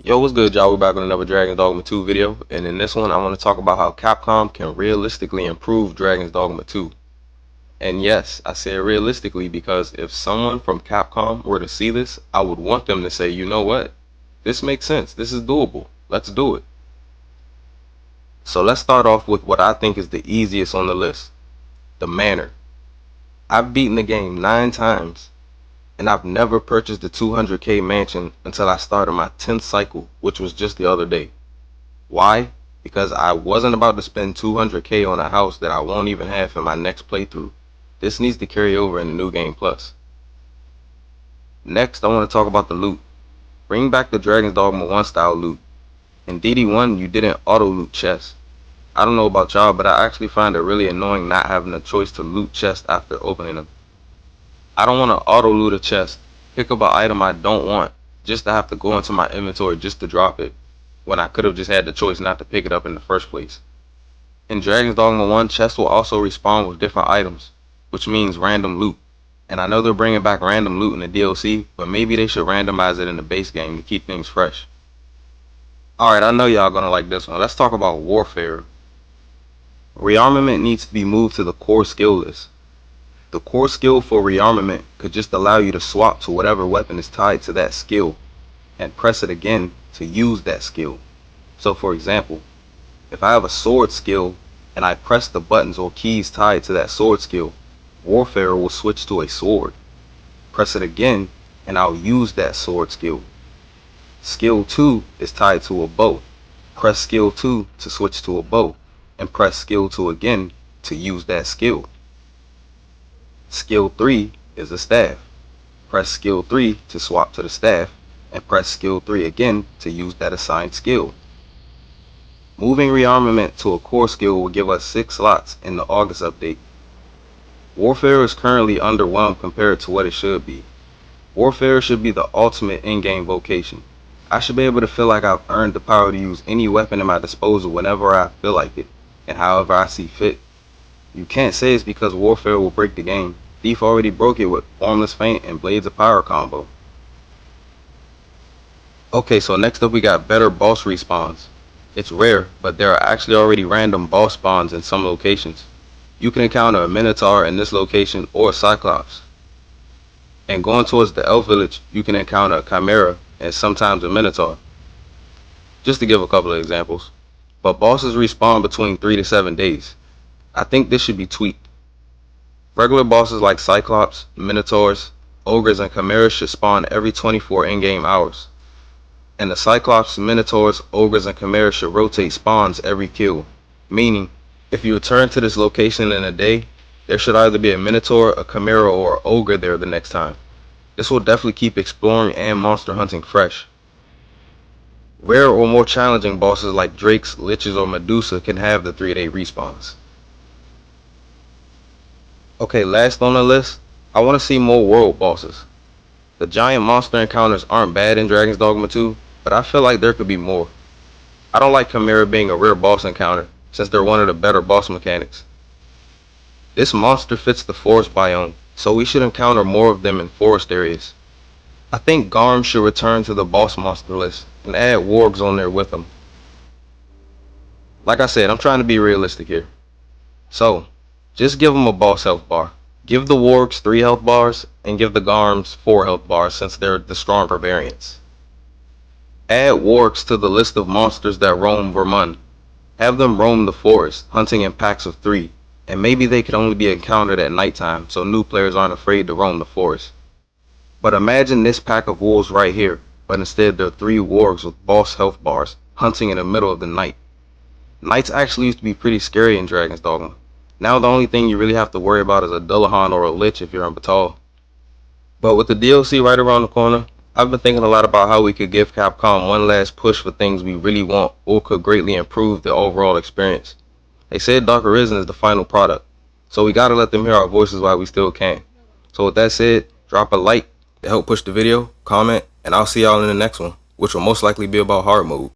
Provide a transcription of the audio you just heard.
Yo, what's good, y'all? We're back with another Dragon's Dogma 2 video, and in this one, I want to talk about how Capcom can realistically improve Dragon's Dogma 2. And yes, I say realistically because if someone from Capcom were to see this, I would want them to say, you know what? This makes sense. This is doable. Let's do it. So let's start off with what I think is the easiest on the list, the manor. I've beaten the game 9 times, and I've never purchased the 200k mansion until I started my 10th cycle, which was just the other day. Why? Because I wasn't about to spend 200k on a house that I won't even have in my next playthrough. This needs to carry over in the New Game Plus. Next, I want to talk about the loot. Bring back the Dragon's Dogma 1 style loot. In DD1, you didn't auto loot chests. I don't know about y'all, but I actually find it really annoying not having a choice to loot chests after opening them. I don't want to auto loot a chest, pick up an item I don't want, just to have to go into my inventory just to drop it, when I could have just had the choice not to pick it up in the first place. In Dragon's Dogma 1, chests will also respawn with different items, which means random loot. And I know they're bringing back random loot in the DLC, but maybe they should randomize it in the base game to keep things fresh. Alright, I know y'all gonna like this one. Let's talk about warfare. Rearmament needs to be moved to the core skill list. The core skill for rearmament could just allow you to swap to whatever weapon is tied to that skill, and press it again to use that skill. So for example, if I have a sword skill and I press the buttons or keys tied to that sword skill, Warfare will switch to a sword. Press it again and I'll use that sword skill. Skill 2 is tied to a bow. Press skill 2 to switch to a bow, and press skill 2 again to use that skill. Skill 3 is a staff. Press skill 3 to swap to the staff, and press skill 3 again to use that assigned skill. Moving rearmament to a core skill will give us 6 slots in the August update. Warfare is currently underwhelmed compared to what it should be. Warfare should be the ultimate in-game vocation. I should be able to feel like I've earned the power to use any weapon at my disposal whenever I feel like it, and however I see fit. You can't say it's because Warfare will break the game. Thief already broke it with Formless Feint and Blades of Power combo. Okay, so next up we got better boss respawns. It's rare, but there are actually already random boss spawns in some locations. You can encounter a Minotaur in this location or a Cyclops. And going towards the Elf Village, you can encounter a Chimera and sometimes a Minotaur. Just to give a couple of examples. But bosses respawn between 3 to 7 days. I think this should be tweaked. Regular bosses like Cyclops, Minotaurs, Ogres, and Chimeras should spawn every 24 in-game hours. And the Cyclops, Minotaurs, Ogres, and Chimeras should rotate spawns every kill. Meaning, if you return to this location in a day, there should either be a Minotaur, a Chimera, or an Ogre there the next time. This will definitely keep exploring and monster hunting fresh. Rare or more challenging bosses like Drakes, Liches, or Medusa can have the 3-day respawns. Okay, last on the list, I want to see more world bosses. The giant monster encounters aren't bad in Dragon's Dogma 2, but I feel like there could be more. I don't like Chimera being a rare boss encounter, since they're one of the better boss mechanics. This monster fits the forest biome, so we should encounter more of them in forest areas. I think Garm should return to the boss monster list, and add wargs on there with them. Like I said, I'm trying to be realistic here. So, just give them a boss health bar. Give the wargs 3 health bars, and give the Garms 4 health bars since they're the stronger variants. Add wargs to the list of monsters that roam Vermund. Have them roam the forest, hunting in packs of 3, and maybe they could only be encountered at nighttime so new players aren't afraid to roam the forest. But imagine this pack of wolves right here, but instead they're 3 wargs with boss health bars, hunting in the middle of the night. Nights actually used to be pretty scary in Dragon's Dogma. Now the only thing you really have to worry about is a Dullahan or a Lich if you're in Batal. But with the DLC right around the corner, I've been thinking a lot about how we could give Capcom one last push for things we really want or could greatly improve the overall experience. They said Arisen is the final product, so we gotta let them hear our voices while we still can. So with that said, drop a like to help push the video, comment, and I'll see y'all in the next one, which will most likely be about hard mode.